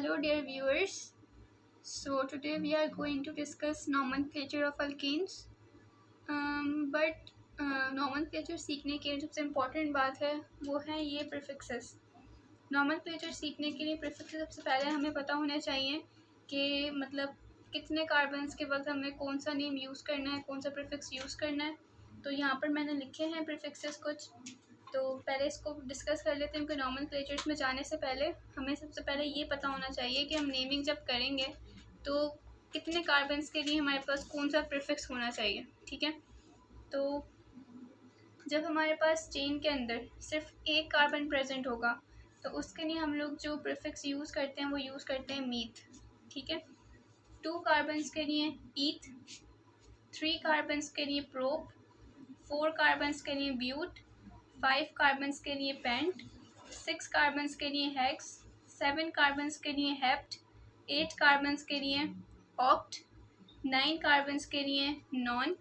Hello dear viewers. So today we are going to discuss nomenclature of alkenes. But nomenclature सीखने के लिए सबसे important बात है वो है ये प्रीफिक्सेस. nomenclature सीखने के लिए प्रीफिक्सेस सबसे पहले हमें पता होना चाहिए कि मतलब कितने कार्बन्स के वक्त हमें कौन सा नेम यूज़ करना है, कौन सा प्रीफिक्स यूज़ करना है. तो यहाँ पर मैंने लिखे हैं प्रीफिक्सेस कुछ. तो पहले इसको डिस्कस कर लेते हैं कि नॉमेनक्लेचर्स में जाने से पहले हमें सबसे पहले ये पता होना चाहिए कि हम नेमिंग जब करेंगे तो कितने कार्बन्स के लिए हमारे पास कौन सा प्रीफिक्स होना चाहिए. ठीक है, तो जब हमारे पास चेन के अंदर सिर्फ एक कार्बन प्रेजेंट होगा तो उसके लिए हम लोग जो प्रीफिक्स यूज़ करते हैं वो यूज़ करते हैं मीथ. ठीक है, 2 कार्बन्स के लिए ईथ, 3 कार्बन्स के लिए प्रोप, 4 कार्बन्स के लिए ब्यूट, 5 कार्बन्स के लिए पेंट, 6 कार्बन्स के लिए हेक्स, 7 कार्बन्स के लिए हेप्ट, 8 कार्बन्स के लिए ऑक्ट, 9 कार्बन्स के लिए नॉन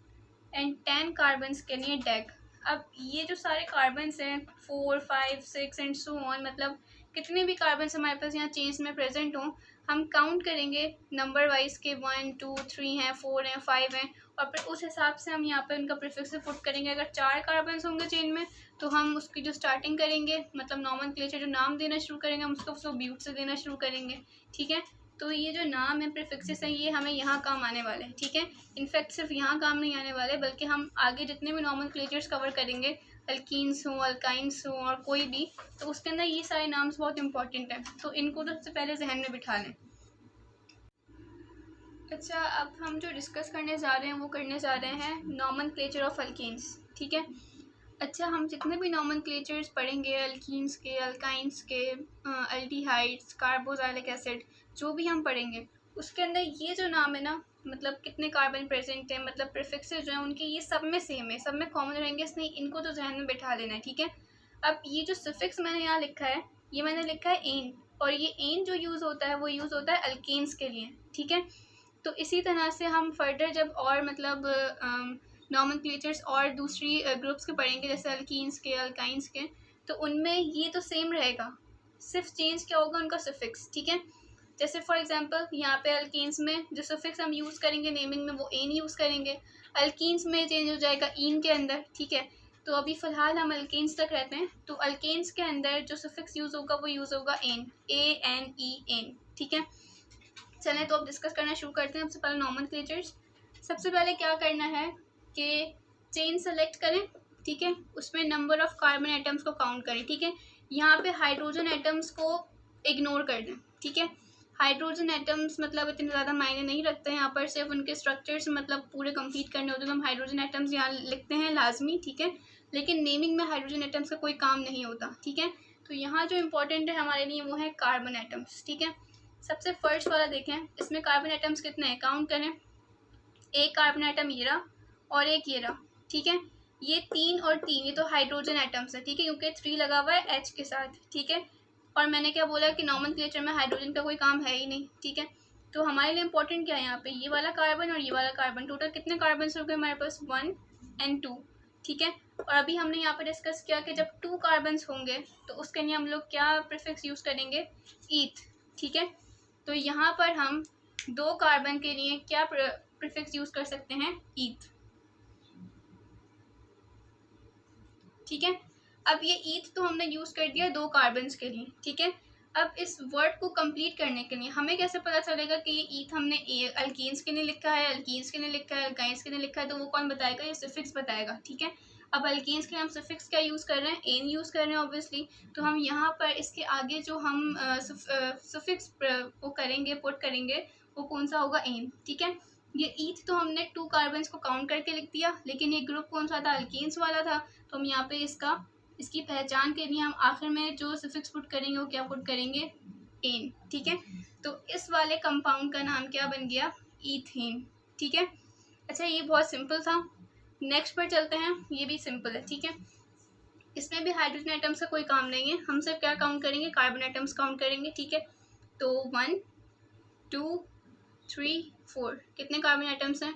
एंड 10 कार्बन्स के लिए डेक. अब ये जो सारे कार्बन्स हैं 4, 5, 6 एंड सो ऑन, मतलब कितने भी कार्बन्स हमारे पास यहाँ चेन्स में प्रेजेंट हों, हम काउंट करेंगे नंबर वाइज के 1, 2, 3 हैं, 4 हैं, 5 हैं और फिर उस हिसाब से हम यहाँ पे उनका प्रीफिक्स पुट करेंगे. अगर 4 कार्बन्स होंगे चेन में तो हम उसकी जो स्टार्टिंग करेंगे मतलब नॉमेनक्लेचर जो नाम देना शुरू करेंगे हम उसको ब्यूट से देना शुरू करेंगे. ठीक है, तो ये जो नाम है प्रीफिक्सेस हैं ये हमें यहाँ काम आने वाले हैं. ठीक है, इनफैक्ट सिर्फ यहाँ काम नहीं आने वाले बल्कि हम आगे जितने भी नॉमेनक्लेचर्स कवर करेंगे, अल्कीन्स हों, अल्काइंस हों और कोई भी, तो उसके अंदर ये सारे नाम्स बहुत इंपॉर्टेंट हैं. तो इनको तो सबसे पहले जहन में बिठा लें. अच्छा, अब हम जो डिस्कस करने जा रहे हैं वो करने जा रहे हैं नॉमेनक्लेचर ऑफ अल्कीन्स. ठीक है, अच्छा हम जितने भी नॉमेनक्लेचर्स पढ़ेंगे अल्कीन्स के, अल्काइंस के, अल्डिहाइड्स, कार्बोक्सिलिक एसिड, जो भी हम पढ़ेंगे उसके अंदर ये जो नाम है ना, मतलब कितने कार्बन प्रेजेंट हैं, मतलब प्रीफिक्सेस जो हैं उनके ये सब में सेम है, सब में कॉमन रहेंगे, इसलिए इनको तो जहन में बैठा लेना है. ठीक है, अब ये जो सफिक्स मैंने यहाँ लिखा है ये मैंने लिखा है एन, और ये एन जो यूज़ होता है वो यूज़ होता है अल्केन्स के लिए. ठीक है, तो इसी तरह से हम फर्दर जब और मतलब नॉमेनक्लेचर्स और दूसरी ग्रुप्स के पढ़ेंगे जैसे अल्कीन्स के, अल्काइंस के, तो उनमें ये तो सेम रहेगा, सिर्फ चेंज क्या होगा उनका सफिक्स. ठीक है, जैसे फॉर एग्जांपल यहाँ पे अल्कीन्स में जो सफिक्स हम यूज़ करेंगे नेमिंग में वो एन यूज़ करेंगे, अल्कीन्स में चेंज हो जाएगा इन के अंदर. ठीक है, तो अभी फ़िलहाल हम अल्केन्स तक रहते हैं, तो अल्केन्स के अंदर जो सफिक्स यूज़ होगा वो यूज़ होगा एन, ANEN. ठीक है, चलें तो अब डिस्कस करना शुरू करते हैं. सबसे पहले नॉमेनक्लेचर्स. सबसे पहले क्या करना है कि चेन सेलेक्ट करें. ठीक है, उसमें नंबर ऑफ़ कार्बन एटम्स को काउंट करें. ठीक है, यहाँ पे हाइड्रोजन एटम्स को इग्नोर कर दें. ठीक है, हाइड्रोजन एटम्स मतलब इतने ज़्यादा मायने नहीं रखते हैं, यहाँ पर सिर्फ उनके स्ट्रक्चर्स मतलब पूरे कंप्लीट करने होते हैं, तो हम हाइड्रोजन एटम्स यहाँ लिखते हैं लाजमी. ठीक है, लेकिन नेमिंग में हाइड्रोजन एटम्स का कोई काम नहीं होता. ठीक है, तो यहाँ जो इम्पोर्टेंट है हमारे लिए वो है कार्बन एटम्स. ठीक है, सबसे फर्स्ट वाला देखें, इसमें कार्बन एटम्स कितने हैं काउंट करें. एक कार्बन एटम ये रहा और एक ये रहा. ठीक है, ये 3 और 3 ये तो हाइड्रोजन एटम्स है. ठीक है, क्योंकि 3 लगा हुआ है H के साथ. ठीक है, और मैंने क्या बोला कि नॉमेनक्लेचर में हाइड्रोजन का कोई काम है ही नहीं. ठीक है, तो हमारे लिए इंपॉर्टेंट क्या है यहाँ पे, ये वाला कार्बन और ये वाला कार्बन. टोटल कितने कार्बन हो गए हमारे पास, 1 और 2. ठीक है, और अभी हमने यहाँ पे डिस्कस किया कि जब 2 कार्बन होंगे तो उसके लिए हम लोग क्या प्रीफिक्स यूज़ करेंगे, ईथ. ठीक है, तो यहाँ पर हम 2 कार्बन के लिए क्या प्रीफिक्स यूज़ कर सकते हैं, ईथ. ठीक है, अब ये ईथ तो हमने यूज़ कर दिया 2 कार्बन्स के लिए. ठीक है, अब इस वर्ड को कंप्लीट करने के लिए हमें कैसे पता चलेगा कि ये ईथ हमने अल्कीन्स के लिए लिखा है, अल्कीन्स के लिए लिखा है, अल्काइंस के लिए लिखा है, तो वो कौन बताएगा, ये सफिक्स बताएगा. ठीक है, अब अल्कीन्स के लिए हम सफिक्स क्या यूज़ कर रहे हैं, एन यूज़ कर रहे हैं ऑब्वियसली, तो हम यहाँ पर इसके आगे जो हम सफिक्स वो करेंगे पुट करेंगे वो कौन सा होगा, एन. ठीक है, ये ईथ तो हमने 2 कार्बन्स को काउंट करके लिख दिया, लेकिन ये ग्रुप कौन सा था, अल्कीन्स वाला था, तो हम यहाँ पे इसकी पहचान के लिए हम आखिर में जो सफिक्स पुट करेंगे वो क्या पुट करेंगे, एन. ठीक है, तो इस वाले कंपाउंड का नाम क्या बन गया, ईथेन. ठीक है, अच्छा ये बहुत सिंपल था. नेक्स्ट पर चलते हैं, ये भी सिंपल है. ठीक है, इसमें भी हाइड्रोजन एटम्स का कोई काम नहीं है, हम सिर्फ क्या काउंट करेंगे, कार्बन एटम्स काउंट करेंगे. ठीक है, तो 1, 2, 3, 4 कितने कार्बन एटम्स हैं,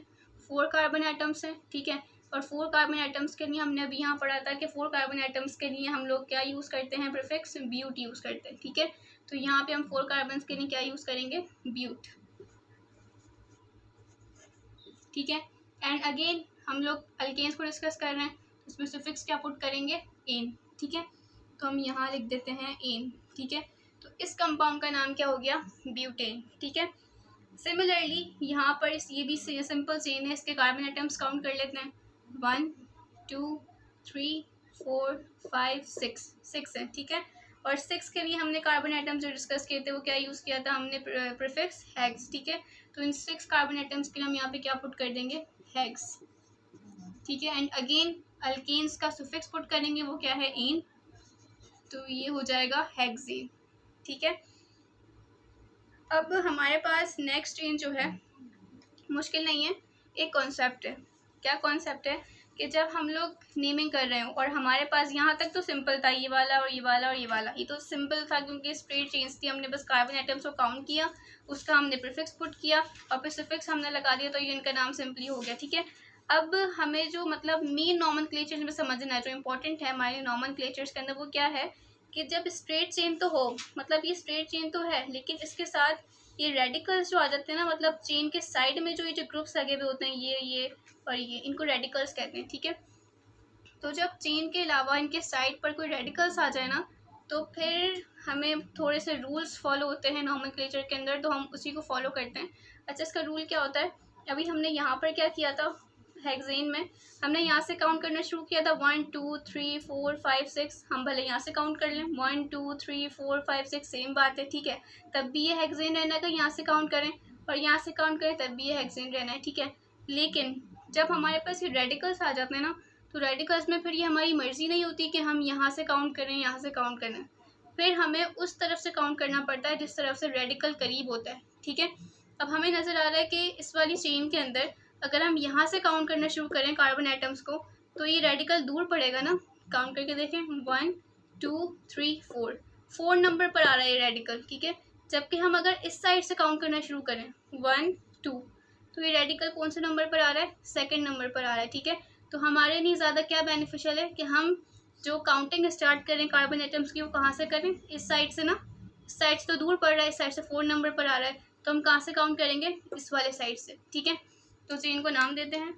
4 कार्बन एटम्स हैं. ठीक है, और 4 कार्बन एटम्स के लिए हमने अभी यहाँ पढ़ा था कि 4 कार्बन एटम्स के लिए हम लोग क्या यूज़ करते हैं, प्रीफिक्स ब्यूट यूज़ करते हैं. ठीक है, तो यहाँ पे हम 4 कार्बन के लिए क्या यूज़ करेंगे, ब्यूट। ठीक है। एंड अगेन हम लोग अल्केन्स को डिस्कस कर रहे हैं, तो उसमें सुफिक्स क्या पुट करेंगे, एन। ठीक है, तो हम यहाँ लिख देते हैं एन। ठीक है, तो इस कंपाउंड का नाम क्या हो गया, ब्यूटेन। ठीक है। सिमिलरली यहाँ पर ये भी सिंपल चेन है, इसके कार्बन एटम्स काउंट कर लेते हैं। 1 2 3 4 5 6 है। ठीक है, और 6 के लिए हमने कार्बन एटम्स जो डिस्कस किए थे वो क्या यूज़ किया था हमने, प्रीफिक्स हेक्स। ठीक है, तो इन 6 कार्बन एटम्स के लिए हम यहाँ पे क्या पुट कर देंगे, हेक्स। ठीक है, एंड अगेन अल्केन्स का सुफिक्स पुट करेंगे, वो क्या है, एन, तो ये हो जाएगा हेक्सेन। ठीक है, अब हमारे पास नेक्स्ट चेन जो है मुश्किल नहीं है, एक कॉन्सेप्ट है। क्या कॉन्सेप्ट है कि जब हम लोग नेमिंग कर रहे हो और हमारे पास यहाँ तक तो सिंपल था, ये वाला और ये वाला और ये वाला, ये तो सिंपल था क्योंकि स्प्रेड चेन्स थी, हमने बस कार्बन एटम्स को काउंट किया, उसका हमने प्रीफिक्स पुट किया और फिर सफिक्स हमने लगा दिया, तो ये इनका नाम सिंपली हो गया। ठीक है, अब हमें जो मतलब मेन नॉमेनक्लेचर में समझना है, जो इंपॉर्टेंट है हमारे नॉमेनक्लेचर्स के अंदर, वो क्या है कि जब स्ट्रेट चेन तो हो, मतलब ये स्ट्रेट चेन तो है, लेकिन इसके साथ ये रेडिकल्स जो आ जाते हैं ना, मतलब चेन के साइड में जो ये जो ग्रुप्स लगे हुए होते हैं, ये और ये, इनको रेडिकल्स कहते हैं। ठीक है, तो जब चेन के अलावा इनके साइड पर कोई रेडिकल्स आ जाए ना, तो फिर हमें थोड़े से रूल्स फॉलो होते हैं नॉमेनक्लेचर के अंदर, तो हम उसी को फॉलो करते हैं। अच्छा, इसका रूल क्या होता है, अभी हमने यहाँ पर क्या किया था, हेक्सेन में हमने यहाँ से काउंट करना शुरू किया था, 1 2 3 4 5 6, हम भले यहाँ से काउंट कर लें 1 2 3 4 5 6, सेम बात है। ठीक है, तब भी ये हेक्सेन रहना है, यहाँ से काउंट करें और यहाँ से काउंट करें तब भी ये हेक्सेन रहना है। ठीक है, लेकिन जब हमारे पास ये रेडिकल्स आ जाते हैं ना, तो रेडिकल्स में फिर ये हमारी मर्जी नहीं होती कि हम यहाँ से काउंट करें, यहाँ से काउंट करें, फिर हमें उस तरफ से काउंट करना पड़ता है जिस तरफ से रेडिकल करीब होता है। ठीक है, अब हमें नज़र आ रहा है कि इस वाली चेन के अंदर अगर हम यहाँ से काउंट करना शुरू करें कार्बन एटम्स को, तो ये रेडिकल दूर पड़ेगा ना, काउंट करके देखें 1 2 3 4 नंबर पर आ रहा है ये रेडिकल। ठीक है, जबकि हम अगर इस साइड से काउंट करना शुरू करें 1 2, तो ये रेडिकल कौन से नंबर पर आ रहा है, सेकंड नंबर पर आ रहा है। ठीक है, तो हमारे लिए ज़्यादा क्या बेनिफिशियल है कि हम जो काउंटिंग स्टार्ट करें कार्बन एटम्स की, वो कहाँ से करें, इस साइड से ना, इस साइड से तो दूर पड़ रहा है, इस साइड से 4 नंबर पर आ रहा है, तो हम कहाँ से काउंट करेंगे, इस वाले साइड से। ठीक है, तो चेन को नाम देते हैं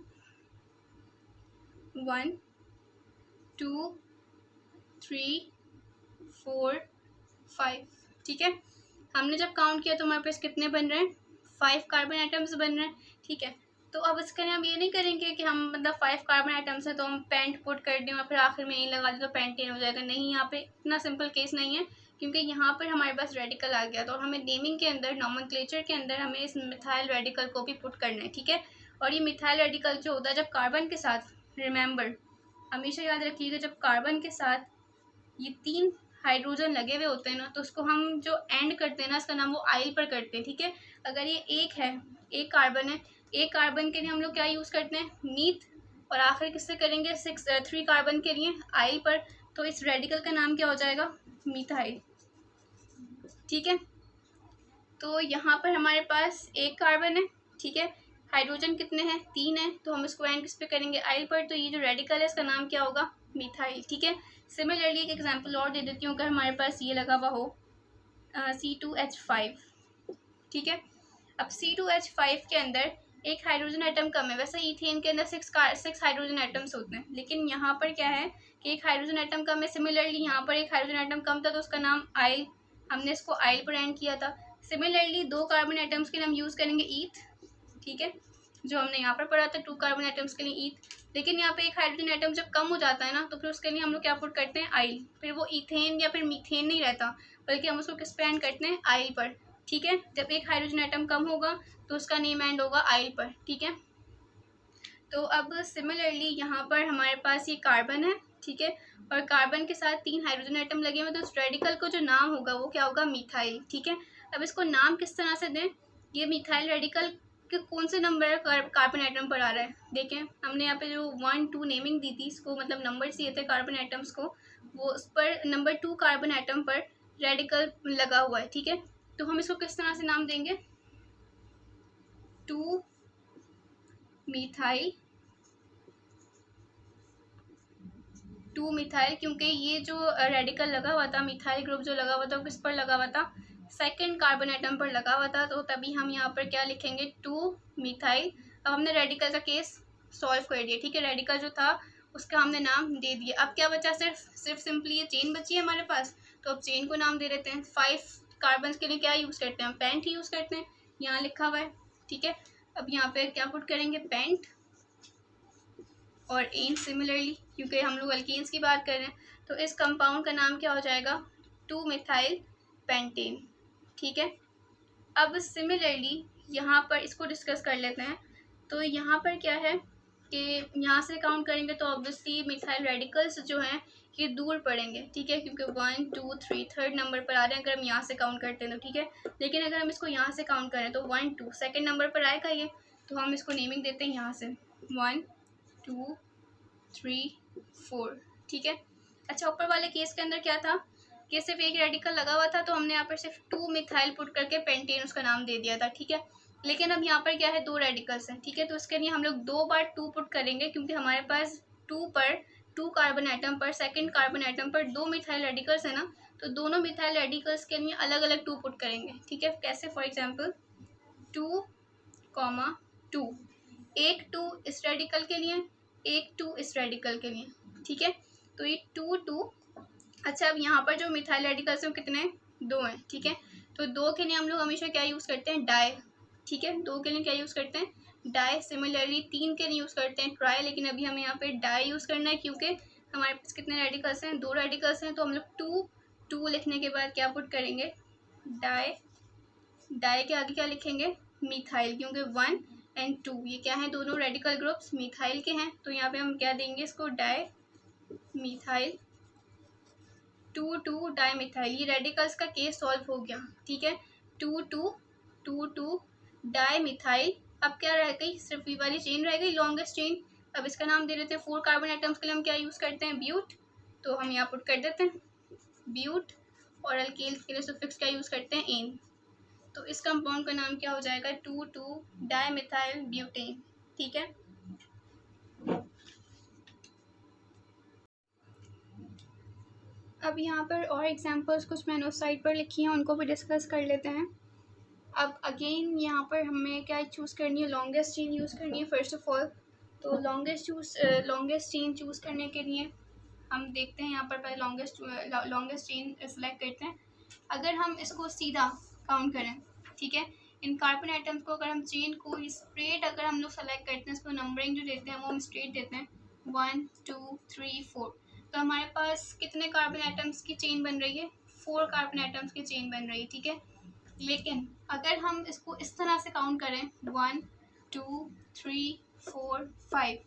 1 2 3 4 5। ठीक है, हमने जब काउंट किया तो हमारे पास कितने बन रहे हैं, 5 कार्बन एटम्स बन रहे हैं। ठीक है, तो अब इसके लिए हम ये नहीं करेंगे कि हम मतलब 5 कार्बन एटम्स है तो हम पेंट पुट कर दें और फिर आखिर में यही लगा दें तो पेंटेन हो जाएगा। नहीं, यहाँ पे इतना सिंपल केस नहीं है, क्योंकि यहाँ पर हमारे पास रेडिकल आ गया, तो हमें नेमिंग के अंदर, नॉमेनक्लेचर के अंदर हमें इस मिथाइल रेडिकल को भी पुट करना है। ठीक है, और ये मिथाइल रेडिकल जो होता है जब कार्बन के साथ, रिमेंबर हमेशा याद रखिएगा, जब कार्बन के साथ ये 3 हाइड्रोजन लगे हुए होते हैं ना, तो उसको हम जो एंड करते हैं ना, इसका नाम वो आइल पर करते हैं। ठीक है, अगर ये एक है, एक कार्बन है, एक कार्बन के लिए हम लोग क्या यूज़ करते हैं, मीथ, और आखिर किससे करेंगे, 3 कार्बन के लिए आइल पर, तो इस रेडिकल का नाम क्या हो जाएगा, मिथाइल। ठीक है, तो यहाँ पर हमारे पास एक कार्बन है। ठीक है, हाइड्रोजन कितने हैं, 3 है, तो हम इसको एंड किस पे करेंगे, आइल पर, तो ये जो रेडिकल है इसका नाम क्या होगा, मिथाइल। ठीक है, सिमिलरली एक एग्जांपल और दे देती हूँ, अगर हमारे पास ये लगा हुआ हो C2H5। ठीक है, अब C2H5 के अंदर एक हाइड्रोजन एटम कम है, वैसे ईथेन के अंदर 6 हाइड्रोजन एटम्स होते हैं, लेकिन यहाँ पर क्या है कि एक हाइड्रोजन एटम कम है। सिमिलरली यहाँ पर एक हाइड्रोजन एटम कम था, तो उसका नाम आइल, हमने इसको आइल पर एंड किया था। सिमिलरली 2 कार्बन एटम्स के लिए हम यूज़ करेंगे ईथ। ठीक है, जो हमने यहाँ पर पढ़ा था 2 कार्बन एटम्स के लिए ईथ, लेकिन यहाँ पे एक हाइड्रोजन एटम जब कम हो जाता है ना, तो फिर उसके लिए हम लोग क्या पुट करते हैं, आइल। फिर वो ईथेन या फिर मीथेन नहीं रहता, बल्कि हम उसको किस पे एंड करते हैं, आइल पर। ठीक है, जब एक हाइड्रोजन एटम कम होगा तो उसका नेम एंड होगा आइल पर। ठीक है, तो अब सिमिलरली यहाँ पर हमारे पास ये कार्बन है। ठीक है, और कार्बन के साथ 3 हाइड्रोजन एटम लगे हुए, तो उस रेडिकल को जो नाम होगा वो क्या होगा, मिथाइल। ठीक है, अब इसको नाम किस तरह से दें, ये मिथाइल रेडिकल के कौन से नंबर कार्बन एटम पर आ रहा है, देखें हमने यहाँ पे जो 1 2 नेमिंग दी थी, इसको मतलब नंबर दिए थे कार्बन एटम्स को, वो उस पर नंबर 2 कार्बन एटम पर रेडिकल लगा हुआ है। ठीक है, तो हम इसको किस तरह से नाम देंगे, 2 मिथाइल 2 मिथाइल, क्योंकि ये जो रेडिकल लगा हुआ था, मिथाइल ग्रुप जो लगा हुआ था वो किस पर लगा हुआ था, सेकंड कार्बन एटम पर लगा हुआ था, तो तभी हम यहाँ पर क्या लिखेंगे 2 मिथाइल। अब हमने रेडिकल का केस सॉल्व कर दिया, ठीक है, रेडिकल जो था उसका हमने नाम दे दिया। अब क्या बचा, सिर्फ सिंपली ये चेन बची है हमारे पास, तो अब चेन को नाम दे देते हैं। 5 कार्बन के लिए क्या यूज़ करते हैं, हम पेंट ही यूज़ करते हैं, यहाँ लिखा हुआ है, ठीक है। अब यहाँ पे क्या पुट करेंगे, पेंट और एन सिमिलरली, क्योंकि हम लोग अल्कीन्स की बात कर रहे हैं, तो इस कंपाउंड का नाम क्या हो जाएगा, 2 मिथाइल पेंटेन, ठीक है। अब सिमिलरली यहाँ पर इसको डिस्कस कर लेते हैं। तो यहाँ पर क्या है कि यहाँ से काउंट करेंगे तो ऑब्वियसली मिथाइल रेडिकल्स जो हैं ये दूर पड़ेंगे, ठीक है, क्योंकि 1 2 3 थर्ड नंबर पर आ रहे हैं अगर हम यहाँ से काउंट करते हैं तो, ठीक है। लेकिन अगर हम इसको यहाँ से काउंट करें तो 1 2 सेकेंड नंबर पर आएगा ये, तो हम इसको नेमिंग देते हैं यहाँ से 1 2 3 4, ठीक है। अच्छा, ऊपर वाले केस के अंदर क्या था कि सिर्फ एक रेडिकल लगा हुआ था, तो हमने यहाँ पर सिर्फ 2 मिथाइल पुट करके पेंटेन उसका नाम दे दिया था, ठीक है। लेकिन अब यहाँ पर क्या है, 2 रेडिकल्स हैं, ठीक है, तो इसके लिए हम लोग 2 बार 2 पुट करेंगे, क्योंकि हमारे पास 2 कार्बन एटम पर, सेकंड कार्बन एटम पर 2 मिथाइल रेडिकल्स है ना, तो दोनों मिथाइल रेडिकल्स के लिए अलग अलग 2 पुट करेंगे, ठीक है। कैसे, फॉर एग्जाम्पल 2, 2, एक 2 इस रेडिकल के लिए, एक 2 इस रेडिकल के लिए, ठीक है। तो ये 2 2। अच्छा, अब यहाँ पर जो मिथाइल रेडिकल्स हैं कितने, 2 हैं, ठीक है। तो 2 के लिए हम लोग हमेशा क्या यूज़ करते हैं, डाई, ठीक है। 2 के लिए क्या यूज़ करते हैं, डाई। सिमिलरली 3 के लिए यूज़ करते हैं ट्राई, लेकिन अभी हमें यहाँ पे डाई यूज़ करना है, क्योंकि हमारे पास कितने रेडिकल्स हैं, 2 रेडिकल्स हैं, तो हम लोग 2 2 लिखने के बाद क्या पुट करेंगे, डाई। डाई के आगे क्या लिखेंगे, मिथाइल, क्योंकि 1 एंड 2 ये क्या है, दोनों रेडिकल ग्रुप्स मिथाइल के हैं, तो यहाँ पे हम क्या देंगे इसको, डाई मिथाइल, 2 2 डाई मिथाइल। ये रेडिकल्स का केस सॉल्व हो गया, ठीक है। 2 2 2 2 डाई मिथाइल। अब क्या रह गई, सिर्फ ये वाली चेन रह गई, लॉन्गेस्ट चेन। अब इसका नाम दे देते हैं, 4 कार्बन एटम्स के लिए हम क्या यूज़ करते हैं, ब्यूट, तो हम यहाँ पुट कर देते हैं ब्यूट, और अल्केन्स के लिए सुफिक्स क्या यूज़ करते हैं, एन। तो इस कंपाउंड का नाम क्या हो जाएगा, 2 2 डाई मिथाइल ब्यूटेन, ठीक है। अब यहाँ पर और एग्जांपल्स कुछ मैंने उस साइड पर लिखी हैं, उनको भी डिस्कस कर लेते हैं। अब अगेन यहाँ पर हमें क्या चूज़ करनी है, लॉन्गेस्ट चेन यूज़ करनी है फर्स्ट ऑफ ऑल। तो लॉन्गेस्ट चेन चूज़ करने के लिए हम देखते हैं यहाँ पर पहले लॉन्गेस्ट चेन सेलेक्ट करते हैं। अगर हम इसको सीधा काउंट करें, ठीक है, इन कार्बन आइटम्स को, अगर हम चेन को स्ट्रेट अगर हम लोग सेलेक्ट करते हैं, इसको नंबरिंग जो देते हैं वो हम स्ट्रेट देते हैं 1 2 3 4, तो हमारे पास कितने कार्बन आइटम्स की चेन बन रही है, 4 कार्बन आइटम्स की चेन बन रही है, ठीक है। लेकिन अगर हम इसको इस तरह से काउंट करें 1 2 3 4 5,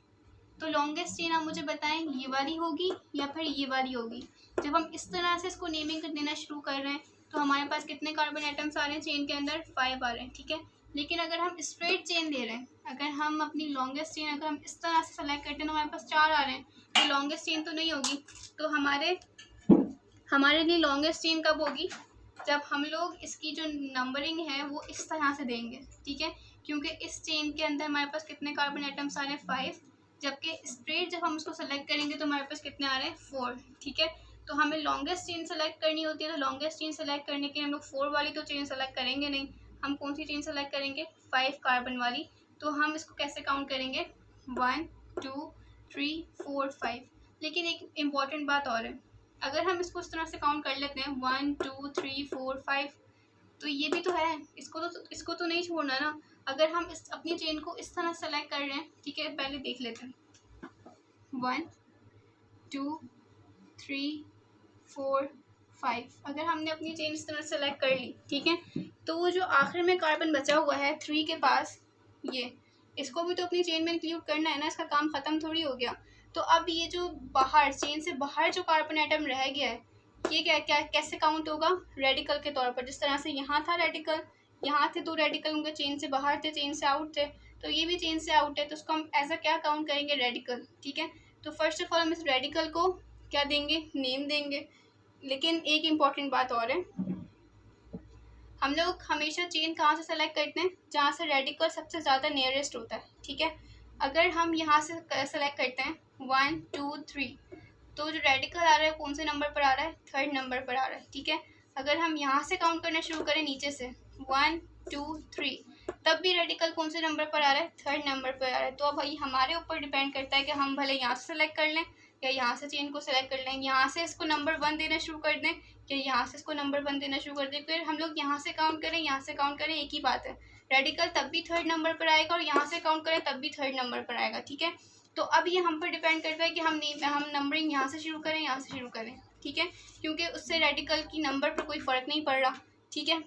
तो लॉन्गेस्ट चेन आप मुझे बताएं ये वाली होगी या फिर ये वाली होगी। जब हम इस तरह से इसको नेमिंग देना शुरू कर रहे हैं तो हमारे पास कितने कार्बन आइटम्स आ रहे हैं चेन के अंदर, 5 आ रहे हैं, ठीक है। लेकिन अगर हम स्ट्रेट चेन ले रहे हैं, अगर हम अपनी लॉन्गेस्ट चेन अगर हम इस तरह से सेलेक्ट करते हैं तो हमारे पास 4 आ रहे हैं, तो लॉन्गेस्ट चेन तो नहीं होगी। तो हमारे लिए लॉन्गेस्ट चेन कब होगी, जब हम लोग इसकी जो नंबरिंग है वो इस तरह से देंगे, ठीक है, क्योंकि इस चेन के अंदर हमारे पास कितने कार्बन आइटम्स आ रहे हैं, 5, जबकि स्ट्रेट जब हम उसको सेलेक्ट करेंगे तो हमारे पास कितने आ रहे हैं, 4, ठीक है। तो हमें लॉन्गेस्ट चेन सेलेक्ट करनी होती है, तो लॉन्गेस्ट चेन सेलेक्ट करने के लिए हम लोग 4 वाली तो चेन सेलेक्ट करेंगे नहीं, हम कौन सी चेन सेलेक्ट करेंगे, 5 कार्बन वाली। तो हम इसको कैसे काउंट करेंगे, 1 2 3 4 5। लेकिन एक इम्पॉर्टेंट बात और है, अगर हम इसको इस तरह से काउंट कर लेते हैं 1 2 3 4 5, तो ये भी तो है, इसको तो नहीं छोड़ना ना। अगर हम अपनी चेन को इस तरह सेलेक्ट कर रहे हैं, ठीक है, पहले देख लेते हैं 1 2 3 4 5। अगर हमने अपनी चेन इस तरह सेलेक्ट कर ली, ठीक है, तो वो जो आखिर में कार्बन बचा हुआ है 3 के पास, ये इसको भी तो अपनी चेन में इंक्लूड करना है ना, इसका काम ख़त्म थोड़ी हो गया। तो अब ये जो बाहर चेन से बाहर जो कार्बन आइटम रह गया है, ये कैसे काउंट होगा, रेडिकल के तौर पर। जिस तरह से यहाँ था रेडिकल, यहाँ थे 2 रेडिकल, उनके चेन से बाहर थे, चेन से आउट थे, तो ये भी चेन से आउट है, तो उसको हम ऐसा क्या काउंट करेंगे, रेडिकल, ठीक है। तो फर्स्ट ऑफ ऑल हम इस रेडिकल को क्या देंगे, नेम देंगे। लेकिन एक इम्पॉर्टेंट बात और है, हम लोग हमेशा चेन कहाँ से सेलेक्ट करते हैं, जहाँ से रेडिकल सबसे ज़्यादा नियरेस्ट होता है, ठीक है। अगर हम यहाँ से सेलेक्ट करते हैं 1 2 3, तो जो रेडिकल आ रहा है कौन से नंबर पर आ रहा है, थर्ड नंबर पर आ रहा है, ठीक है। अगर हम यहाँ से काउंट करना शुरू करें नीचे से 1 2 3, तब भी रेडिकल कौन से नंबर पर आ रहा है, थर्ड नंबर पर आ रहा है। तो अब भाई हमारे ऊपर डिपेंड करता है कि हम भले यहाँ से सेलेक्ट कर लें या यहाँ से चेन को सेलेक्ट कर लें, यहाँ से इसको नंबर 1 देना शुरू कर दें या यहाँ से इसको नंबर 1 देना शुरू कर दें। फिर हम लोग यहाँ से काउंट करें, यहाँ से काउंट करें, एक ही बात है, रेडिकल तब भी थर्ड नंबर पर आएगा और यहाँ से काउंट करें तब भी थर्ड नंबर पर आएगा, ठीक है। तो अब ये हम पर डिपेंड करता है कि हम नंबरिंग यहाँ से शुरू करें, यहाँ से शुरू करें, ठीक है, क्योंकि उससे रेडिकल की नंबर पर कोई फ़र्क नहीं पड़ रहा, ठीक है।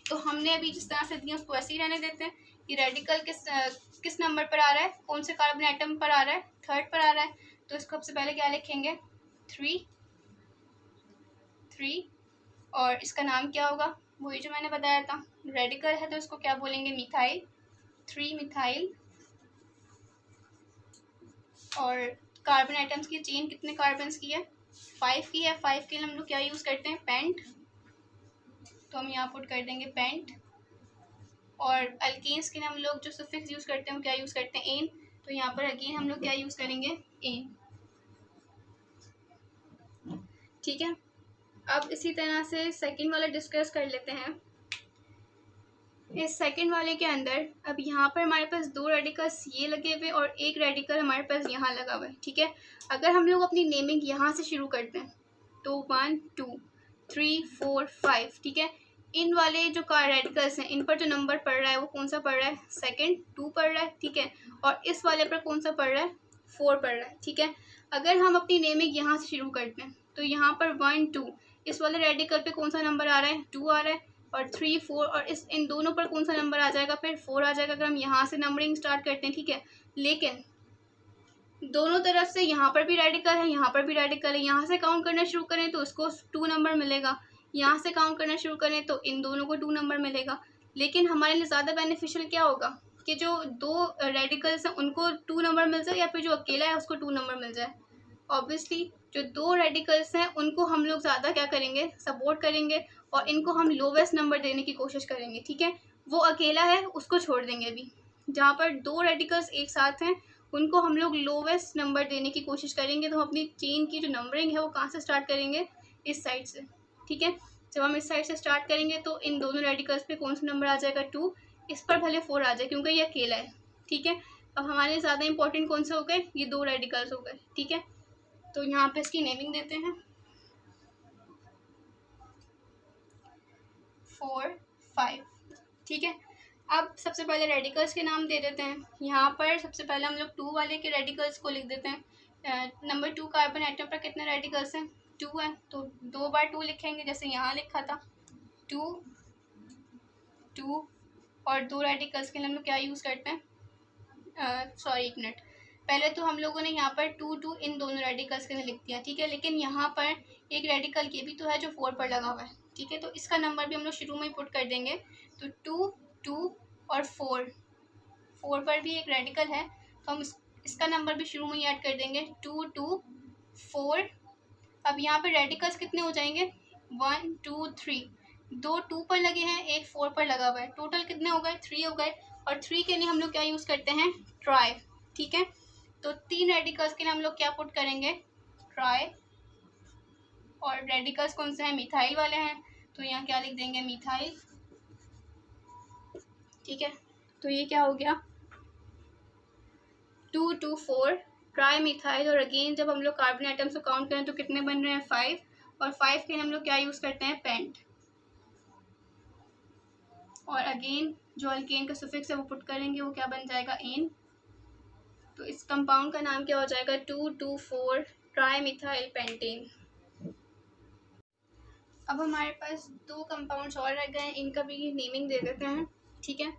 तो हमने अभी जिस तरह से दिया उसको ऐसे ही रहने देते हैं कि रेडिकल किस नंबर पर आ रहा है, कौन से कार्बन एटम पर आ रहा है, थर्ड पर आ रहा है। तो इसको सबसे पहले क्या लिखेंगे, 3 और इसका नाम क्या होगा, वही जो मैंने बताया था, रेडिकल है तो इसको क्या बोलेंगे, मिथाइल, 3 मिथाइल। और कार्बन एटम्स की चेन कितने कार्बन की है, 5 की है। 5 के लिए हम लोग क्या यूज़ करते हैं, पेंट, तो हम यहाँ पुट कर देंगे पेंट। और अल्केन्स के लिए हम लोग जो सफिक्स यूज़ करते हैं वो क्या यूज़ करते हैं, एन, तो यहाँ पर अगेन हम लोग क्या यूज़ करेंगे, एन, ठीक है। अब इसी तरह से सेकंड वाला डिस्कस कर लेते हैं। इस सेकंड वाले के अंदर अब यहाँ पर हमारे पास 2 रेडिकल्स ये लगे हुए और एक रेडिकल हमारे पास यहाँ लगा हुआ है, ठीक है। अगर हम लोग अपनी नेमिंग यहाँ से शुरू करते हैं तो 1 2 3 4 5, ठीक है। इन वाले जो रेडिकल्स हैं इन पर जो नंबर पड़ रहा है वो कौन सा पड़ रहा है, सेकंड, 2 पड़ रहा है, ठीक है। और इस वाले पर कौन सा पड़ रहा है, 4 पड़ रहा है, ठीक है। अगर हम अपनी नेमिंग यहाँ से शुरू करते हैं तो यहाँ पर 1 2, इस वाले रेडिकल पे कौन सा नंबर आ रहा है, 2 आ रहा है, और 3 4, और इन दोनों पर कौन सा नंबर आ जाएगा, फिर 4 आ जाएगा अगर हम यहाँ से नंबरिंग स्टार्ट करते हैं, ठीक है। लेकिन दोनों तरफ से यहाँ पर भी रेडिकल है, यहाँ पर भी रेडिकल है, यहाँ से काउंट करना शुरू करें तो उसको 2 नंबर मिलेगा, यहाँ से काउंट करना शुरू करें तो इन दोनों को 2 नंबर मिलेगा। लेकिन हमारे लिए ज़्यादा बेनिफिशियल क्या होगा कि जो 2 रेडिकल्स हैं उनको 2 नंबर मिल जाए या फिर जो अकेला है उसको 2 नंबर मिल जाए। ऑब्वियसली जो 2 रेडिकल्स हैं उनको हम लोग ज़्यादा क्या करेंगे, सपोर्ट करेंगे और इनको हम लोवेस्ट नंबर देने की कोशिश करेंगे, ठीक है। वो अकेला है उसको छोड़ देंगे अभी, जहाँ पर 2 रेडिकल्स एक साथ हैं उनको हम लोग लोवेस्ट नंबर देने की कोशिश करेंगे। तो हम अपनी चेन की जो नंबरिंग है वो कहाँ से स्टार्ट करेंगे, इस साइड से, ठीक है। जब हम इस साइड से स्टार्ट करेंगे तो इन दोनों रेडिकल्स पे कौन सा नंबर आ जाएगा, 2, इस पर भले 4 आ जाए क्योंकि ये अकेला है, ठीक है। अब हमारे ज़्यादा इंपॉर्टेंट कौन से हो गए, ये 2 रेडिकल्स हो गए, ठीक है। तो यहाँ पे इसकी नेमिंग देते हैं 4 5, ठीक है। अब सबसे पहले रेडिकल्स के नाम दे देते हैं। यहाँ पर सबसे पहले हम लोग 2 वाले के रेडिकल्स को लिख देते हैं। नंबर 2 कार्बन एटम पर कितने रेडिकल्स हैं, 2 है, तो 2 बार 2 लिखेंगे जैसे यहाँ लिखा था 2 2। और 2 रेडिकल्स के लिए हम लोग क्या यूज़ करते हैं, सॉरी एक मिनट, पहले तो हम लोगों ने यहाँ पर 2 2 इन दोनों रेडिकल्स के लिए लिख दिया, ठीक है। लेकिन यहाँ पर एक रेडिकल ये भी तो है जो 4 पर लगा हुआ है, ठीक है। तो इसका नंबर भी हम लोग शुरू में ही पुट कर देंगे, तो 2 2 और 4 पर भी एक रेडिकल है तो हम इसका नंबर भी शुरू में ही ऐड कर देंगे, 2 2 4। अब यहाँ पर रेडिकल्स कितने हो जाएंगे, 1 2 3, 2 2 पर लगे हैं, एक 4 पर लगा हुआ है, टोटल कितने हो गए, 3 हो गए। और 3 के लिए हम लोग क्या यूज़ करते हैं, ट्राई, ठीक है। तो 3 रेडिकल्स के लिए हम लोग क्या पुट करेंगे, ट्राई। और रेडिकल्स कौन से हैं, मिथाइल वाले हैं, तो यहाँ क्या लिख देंगे, मिथाइल, ठीक है। तो ये क्या हो गया, 2 2 4 ट्राई मिथाइल। और अगेन जब हम लोग कार्बन आइटम्स को काउंट करें तो कितने बन रहे हैं, 5। और 5 के लिए हम लोग क्या यूज़ करते हैं, पेंट। और अगेन जो अल्केन का सफिक्स है वो पुट करेंगे, वो क्या बन जाएगा, एन। तो इस कंपाउंड का नाम क्या हो जाएगा, 2 2 4 ट्राई मिथाइल पेंटेन। अब हमारे पास 2 कंपाउंड्स और रह गए, इनका भी नेमिंग दे देते हैं, ठीक है।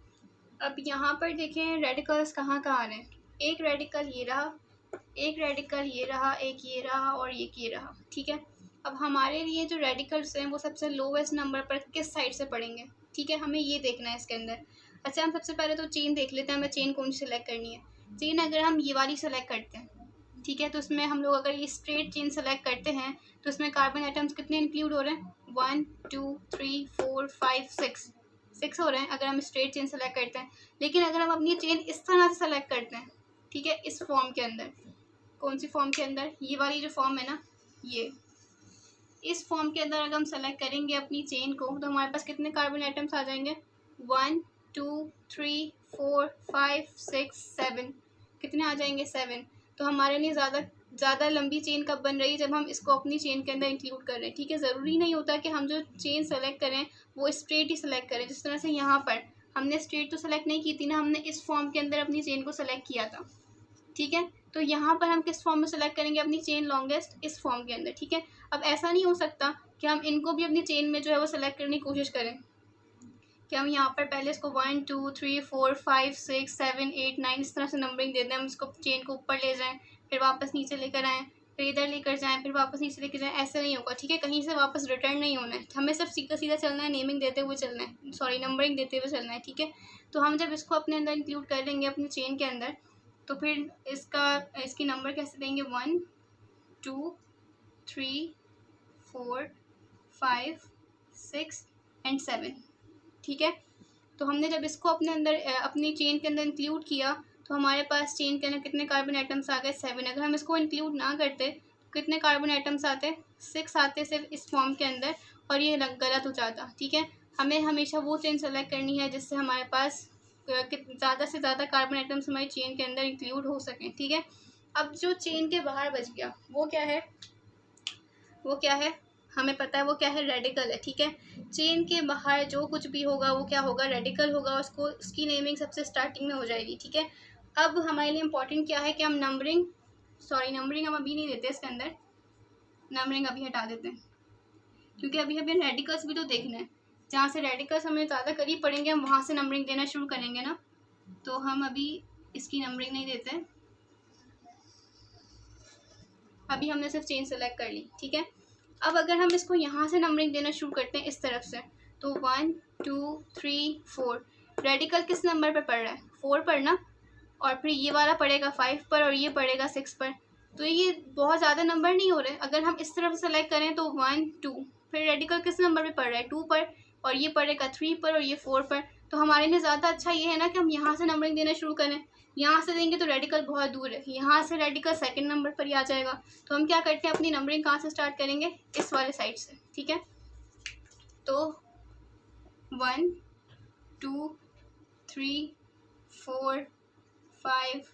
अब यहाँ पर देखें रेडिकल्स कहाँ कहाँ आ रहे हैं, एक रेडिकल ये रहा, एक रेडिकल ये रहा, एक ये रहा और एक ये रहा, ठीक है। अब हमारे लिए जो रेडिकल्स हैं वो सबसे लोवेस्ट नंबर पर किस साइड से पड़ेंगे, ठीक है, हमें ये देखना है इसके अंदर। अच्छा हम सबसे पहले तो चेन देख लेते हैं, हमें चेन कौन सी सेलेक्ट करनी है। चेन अगर हम ये वाली सेलेक्ट करते हैं, ठीक है, तो उसमें हम लोग अगर ये स्ट्रेट चेन सेलेक्ट करते हैं तो उसमें कार्बन आइटम्स कितने इंक्लूड हो रहे हैं, 1 2 3 4 5 6 हो रहे हैं अगर हम स्ट्रेट चेन सेलेक्ट करते हैं। लेकिन अगर हम अपनी चेन इस तरह से सेलेक्ट करते हैं, ठीक है, इस फॉर्म के अंदर, कौन सी फॉर्म के अंदर, ये वाली जो फॉर्म है ना, ये इस फॉर्म के अंदर अगर हम सेलेक्ट करेंगे अपनी चेन को तो हमारे पास कितने कार्बन आइटम्स आ जाएंगे, 1 2 3 4 5 6 7, कितने आ जाएंगे, 7। तो हमारे लिए ज़्यादा लंबी चेन कब बन रही है, जब हम इसको अपनी चेन के अंदर इंक्लूड कर रहे हैं, ठीक है। ज़रूरी नहीं होता कि हम जो चेन सेलेक्ट करें वो स्ट्रेट ही सेलेक्ट करें। जिस तरह से यहाँ पर हमने स्ट्रेट तो सेलेक्ट नहीं की थी ना, हमने इस फॉर्म के अंदर अपनी चेन को सेलेक्ट किया था, ठीक है। तो यहाँ पर हम किस फॉर्म में सेलेक्ट करेंगे अपनी चेन लॉन्गेस्ट, इस फॉर्म के अंदर, ठीक है। अब ऐसा नहीं हो सकता कि हम इनको भी अपनी चेन में जो है वो सेलेक्ट करने की कोशिश करें कि हम यहाँ पर पहले इसको 1 2 3 4 5 6 7 8 9 इस तरह से नंबरिंग दे दें, हम इसको चेन को ऊपर ले जाएं, फिर वापस नीचे लेकर आएँ, फिर इधर लेकर जाएं, फिर वापस नीचे लेकर जाएं। ऐसा नहीं होगा, ठीक है। कहीं से वापस रिटर्न नहीं होना है, हमें सिर्फ सीधा सीधा चलना है, नेमिंग देते हुए चलना है, सॉरी नंबरिंग देते हुए चलना है, ठीक है। तो हम जब इसको अपने अंदर इंक्लूड कर लेंगे अपनी चेन के अंदर, तो फिर इसकी नंबर कैसे देंगे, 1 2 3 4 5 6 एंड 7, ठीक है। तो हमने जब इसको अपने अंदर अपनी चेन के अंदर इंक्लूड किया तो हमारे पास चेन के अंदर कितने कार्बन आइटम्स आ गए, 7। अगर हम इसको इंक्लूड ना करते तो कितने कार्बन आइटम्स आते, 6 आते सिर्फ इस फॉर्म के अंदर, और ये गलत हो जाता, ठीक है। हमें हमेशा वो चेन सेलेक्ट करनी है जिससे हमारे पास ज़्यादा से ज़्यादा कार्बन आइटम्स हमारी चेन के अंदर इंक्लूड हो सकें, ठीक है। अब जो चेन के बाहर बच गया वो क्या है, हमें पता है वो क्या है, रेडिकल है, ठीक है। चेन के बाहर जो कुछ भी होगा वो क्या होगा, रेडिकल होगा, उसकी नेमिंग सबसे स्टार्टिंग में हो जाएगी, ठीक है। अब हमारे लिए इम्पॉर्टेंट क्या है कि हम नंबरिंग हम अभी नहीं देते इसके अंदर, नंबरिंग अभी हटा देते हैं क्योंकि अभी हमें रेडिकल्स भी तो देखना है। जहाँ से रेडिकल्स हमें ज़्यादा करीब पड़ेंगे हम वहाँ से नंबरिंग देना शुरू करेंगे ना, तो हम अभी इसकी नंबरिंग नहीं देते, अभी हमने सिर्फ चेन सेलेक्ट कर ली, ठीक है। अब अगर हम इसको यहाँ से नंबरिंग देना शुरू करते हैं इस तरफ से, तो 1 2 3 4, रेडिकल किस नंबर पर पड़ रहा है, 4 पर ना, और फिर ये वाला पड़ेगा 5 पर और ये पड़ेगा 6 पर, तो ये बहुत ज़्यादा नंबर नहीं हो रहे। अगर हम इस तरफ सेलेक्ट करें तो 1 2, फिर रेडिकल किस नंबर पे पड़ रहा है, 2 पर, और ये पड़ेगा 3 पर और ये 4 पर। तो हमारे लिए ज़्यादा अच्छा ये है ना कि हम यहाँ से नंबरिंग देना शुरू करें। यहाँ से देंगे तो रेडिकल बहुत दूर है, यहाँ से रेडिकल सेकंड नंबर पर ही आ जाएगा। तो हम क्या करते हैं, अपनी नंबरिंग कहाँ से स्टार्ट करेंगे, इस वाले साइड से, ठीक है। तो 1 2 3 4 5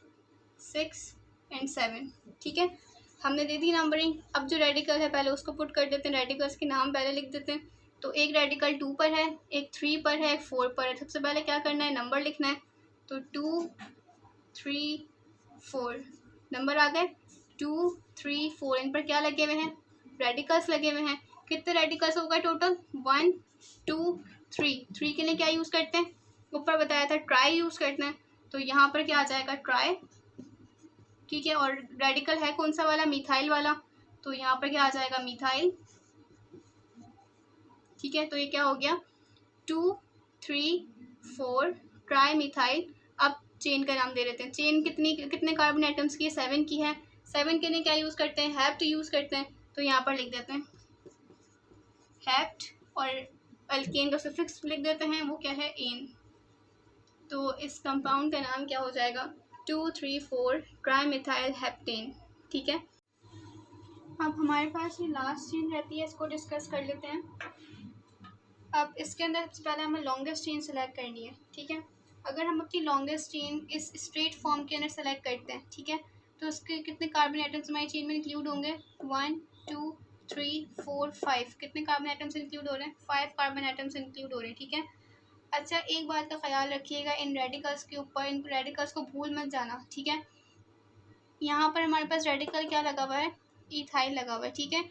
6 एंड 7, ठीक है। हमने दे दी नंबरिंग। अब जो रेडिकल है पहले उसको पुट कर देते हैं, रेडिकल्स के नाम पहले लिख देते हैं। तो एक रेडिकल 2 पर है, एक 3 पर है, एक 4 पर है। सबसे पहले क्या करना है, नंबर लिखना है। तो 2 3 4 नंबर आ गए, 2 3 4, इन पर क्या लगे हुए हैं, रेडिकल्स लगे हुए हैं। कितने रेडिकल्स हो गए टोटल, 1 2 3 के लिए क्या यूज़ करते हैं, ऊपर बताया था ट्राई यूज़ करते हैं। तो यहाँ पर क्या आ जाएगा, ट्राई, ठीक है। और रेडिकल है कौन सा वाला, मिथाइल वाला, तो यहाँ पर क्या आ जाएगा, मिथाइल, ठीक है। तो ये क्या हो गया, 2 3 4 ट्राई मिथाइल। अब चेन का नाम दे देते हैं। चेन कितने कार्बन आइटम्स की है, 7 की है। 7 के लिए क्या यूज़ करते हैं, हैप्ट यूज़ करते हैं। तो यहाँ पर लिख देते हैं हैप्ट, और अल्केन का सफिक्स लिख देते हैं, वो क्या है, एन। तो इस कंपाउंड का नाम क्या हो जाएगा, 2 3 4 ट्राई मिथाइल हेप्टेन, ठीक है। अब हमारे पास ये लास्ट चेन रहती है, इसको डिस्कस कर लेते हैं। अब इसके अंदर सबसे पहले हमें लॉन्गेस्ट चेन सेलेक्ट करनी है, ठीक है। अगर हम अपनी लॉन्गेस्ट चेन इस स्ट्रेट फॉर्म के अंदर सेलेक्ट करते हैं, ठीक है, तो उसके कितने कार्बन आइटम्स हमारी चेन में इंक्लूड होंगे, 1 2 3 4 5। कितने कार्बन आइटम्स इंक्लूड हो रहे हैं, 5 कार्बन आइटम्स इंक्लूड हो रहे हैं, ठीक है। अच्छा, एक बात का ख्याल रखिएगा, इन रेडिकल्स के ऊपर, इन रेडिकल्स को भूल मत जाना, ठीक है। यहाँ पर हमारे पास रेडिकल क्या लगा हुआ है, इथाइल लगा हुआ है, ठीक है।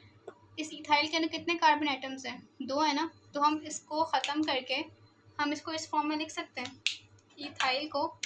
इस इथाइल के अंदर कितने कार्बन आइटम्स हैं, 2 है ना। तो हम इसको ख़त्म करके हम इसको इस फॉर्म में लिख सकते हैं, इथाइल को,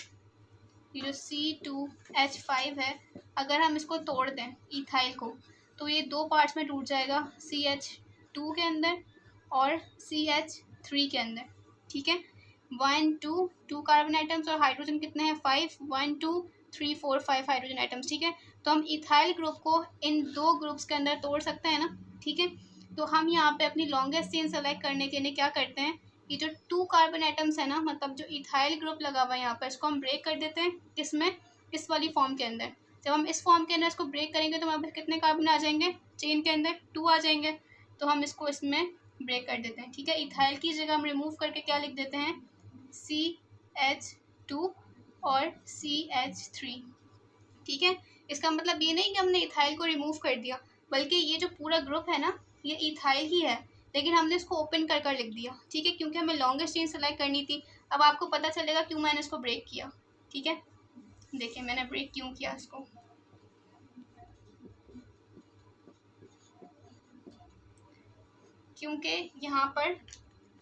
ये जो C2H5 है, अगर हम इसको तोड़ दें इथाइल को, तो ये 2 पार्ट्स में टूट जाएगा, CH2 के अंदर और CH3 के अंदर, ठीक है। 1 2 कार्बन आइटम्स और हाइड्रोजन कितने हैं, 5, 1 2 3 4 5 हाइड्रोजन आइटम्स, ठीक है। तो हम इथाइल ग्रुप को इन 2 ग्रुप्स के अंदर तोड़ सकते हैं ना, ठीक है। तो हम यहाँ पे अपनी लॉन्गेस्ट चेन सेलेक्ट करने के लिए क्या करते हैं, ये जो 2 कार्बन आइटम्स है ना, मतलब जो इथाइल ग्रुप लगा हुआ है यहाँ पर, इसको हम ब्रेक कर देते हैं, किसमें, इस वाली फॉर्म के अंदर। जब हम इस फॉर्म के अंदर इसको ब्रेक करेंगे तो हमारे पास कितने कार्बन आ जाएंगे, चेन के अंदर 2 आ जाएंगे। तो हम इसको इसमें ब्रेक कर देते हैं, ठीक है। इथाइल की जगह हम रिमूव करके क्या लिख देते हैं, CH2 और CH3, ठीक है। इसका मतलब ये नहीं कि हमने इथाइल को रिमूव कर दिया, बल्कि ये जो पूरा ग्रुप है ना, ये इथाइल ही है, लेकिन हमने इसको ओपन कर कर लिख दिया, ठीक है, क्योंकि हमें लॉन्गेस्ट चेन सेलेक्ट करनी थी। अब आपको पता चलेगा क्यों मैंने इसको ब्रेक किया, ठीक है। देखिए मैंने ब्रेक क्यों किया इसको, क्योंकि यहाँ पर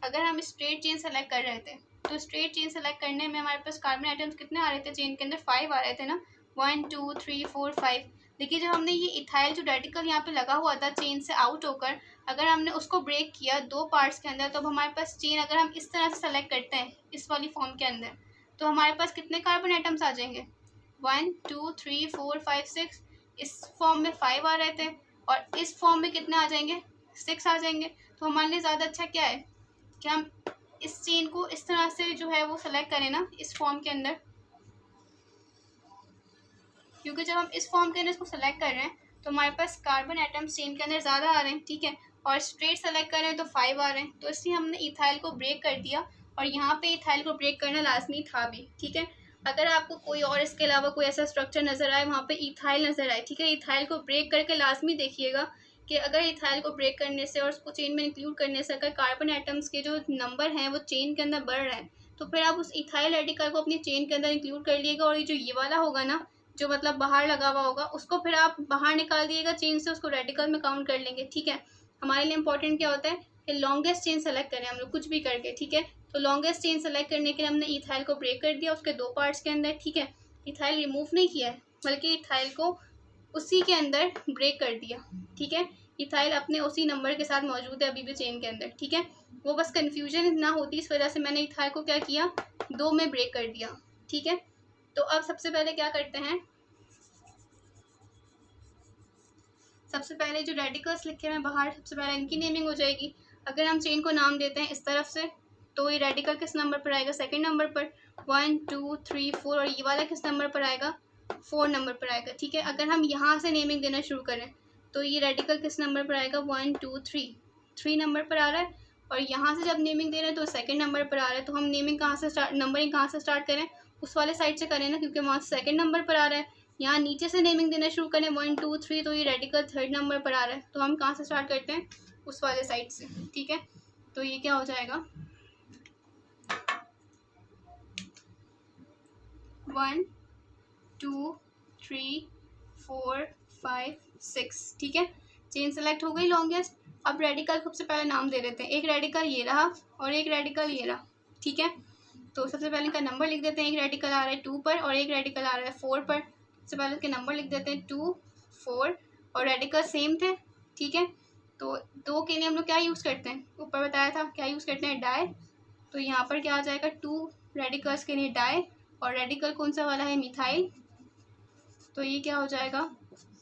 अगर हम स्ट्रेट चेन सेलेक्ट कर रहे थे तो स्ट्रेट चेन सेलेक्ट करने में हमारे पास कार्बन आइटम्स कितने आ रहे थे, चेन के अंदर 5 आ रहे थे ना, 1 2 3 4 5। देखिए जब हमने ये इथाइल जो रेडिकल यहाँ पे लगा हुआ था चेन से आउट होकर, अगर हमने उसको ब्रेक किया 2 पार्ट्स के अंदर, तो अब हमारे पास चेन अगर हम इस तरह से सेलेक्ट करते हैं इस वाली फॉर्म के अंदर, तो हमारे पास कितने कार्बन आइटम्स आ जाएंगे, 1 2 3 4 5 6। इस फॉर्म में 5 आ रहे थे और इस फॉर्म में कितने आ जाएंगे, 6 आ जाएंगे। तो हमारे लिए ज़्यादा अच्छा क्या है कि हम इस चेन को इस तरह से जो है वो सेलेक्ट करें ना इस फॉर्म के अंदर, क्योंकि जब हम इस फॉर्म के अंदर इसको सेलेक्ट कर रहे हैं तो हमारे पास कार्बन एटम्स चेन के अंदर ज़्यादा आ रहे हैं, ठीक है, और स्ट्रेट सेलेक्ट कर रहे हैं तो 5 आ रहे हैं। तो इसलिए हमने इथाइल को ब्रेक कर दिया, और यहाँ पे इथाइल को ब्रेक करना लाजमी था भी, ठीक है। अगर आपको कोई और इसके अलावा कोई ऐसा स्ट्रक्चर नज़र आए वहाँ पे इथाइल नज़र आए, ठीक है, इथाइल को ब्रेक करके लाजमी देखिएगा कि अगर इथाइल को ब्रेक करने से और उसको चेन में इंक्लूड करने से अगर कार्बन एटम्स के जो नंबर हैं वो चेन के अंदर बढ़ रहे हैं, तो फिर आप उस इथाइल रेडिकल को अपनी चेन के अंदर इंक्लूड कर लिएगा, और ये वाला होगा ना जो मतलब बाहर लगा हुआ होगा उसको फिर आप बाहर निकाल दिएगा चेन से, उसको रेडिकल में काउंट कर लेंगे, ठीक है। हमारे लिए इंपॉर्टेंट क्या होता है कि लॉन्गेस्ट चेन सेलेक्ट करें हम लोग कुछ भी करके, ठीक है। तो लॉन्गेस्ट चेन सेलेक्ट करने के लिए हमने इथाइल को ब्रेक कर दिया उसके 2 पार्ट्स के अंदर, ठीक है। इथाइल रिमूव नहीं किया है, बल्कि इथाइल को उसी के अंदर ब्रेक कर दिया, ठीक है। इथाइल अपने उसी नंबर के साथ मौजूद है अभी भी चेन के अंदर, ठीक है। वो बस कन्फ्यूजन ना होती इस वजह से मैंने इथाइल को क्या किया, 2 में ब्रेक कर दिया, ठीक है। तो अब सबसे पहले क्या करते हैं, सबसे पहले जो रेडिकल्स लिखे हुए हैं बाहर, सबसे पहले इनकी नेमिंग हो जाएगी। अगर हम चेन को नाम देते हैं इस तरफ से तो ये रेडिकल किस नंबर पर आएगा, सेकंड नंबर पर, 1 2 3 4, और ये वाला किस नंबर पर आएगा, 4 नंबर पर आएगा, ठीक है। अगर हम यहाँ से नेमिंग देना शुरू करें तो ये रेडिकल किस नंबर पर आएगा, 1 2 3 नंबर पर आ रहा है, और यहाँ से जब नेमिंग दे रहे हैं तो सेकंड नंबर पर आ रहा है। तो हम नेमिंग कहाँ से स्टार्ट, नंबरिंग कहाँ से स्टार्ट करें, उस वाले साइड से करें ना, क्योंकि वहाँ से सेकंड नंबर पर आ रहा है। यहाँ नीचे से नेमिंग देना शुरू करें 1 2 3, तो ये रेडिकल थर्ड नंबर पर आ रहा है, तो हम कहाँ से स्टार्ट करते हैं, उस वाले साइड से, ठीक है। तो ये क्या हो जाएगा, 1 2 3 4 5 6, ठीक है। चेन सेलेक्ट हो गई लॉन्गेस्ट। अब रेडिकल सबसे पहले नाम दे देते हैं, एक रेडिकल ये रहा और एक रेडिकल ये रहा, ठीक है। तो सबसे पहले इनका नंबर लिख देते हैं, एक रेडिकल आ रहा है 2 पर और एक रेडिकल आ रहा है 4 पर। सबसे पहले इसके नंबर लिख देते हैं 2 4, और रेडिकल सेम थे, ठीक है। तो 2 के लिए हम लोग क्या यूज़ करते हैं, ऊपर बताया था क्या यूज़ करते हैं, डाई। तो यहाँ पर क्या आ जाएगा, 2 रेडिकल्स के लिए डाई, और रेडिकल कौन सा वाला है, मिथाइल। तो ये क्या हो जाएगा,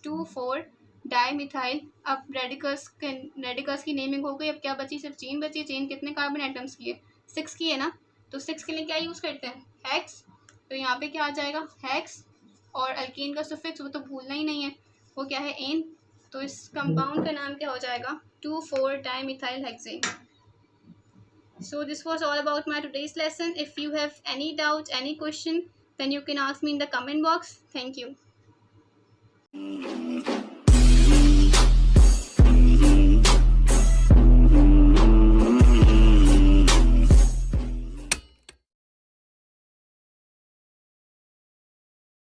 2 4 डाई मिथाइल। अब रेडिकल्स की नेमिंग हो गई। अब क्या बची, सिर्फ चेन बची। चेन कितने कार्बन एटम्स की है, 6 की है ना। तो 6 के लिए क्या यूज़ करते हैं, हेक्स। तो यहाँ पे क्या आ जाएगा, हेक्स, और अल्कीन का सुफिक्स वो तो भूलना ही नहीं है, वो क्या है, एन। तो इस कंपाउंड का नाम क्या हो जाएगा, 2 4 dimethyl hexane. So this was all about my today's lesson. If you have any doubt, any question, then you can ask me in the comment box. Thank you.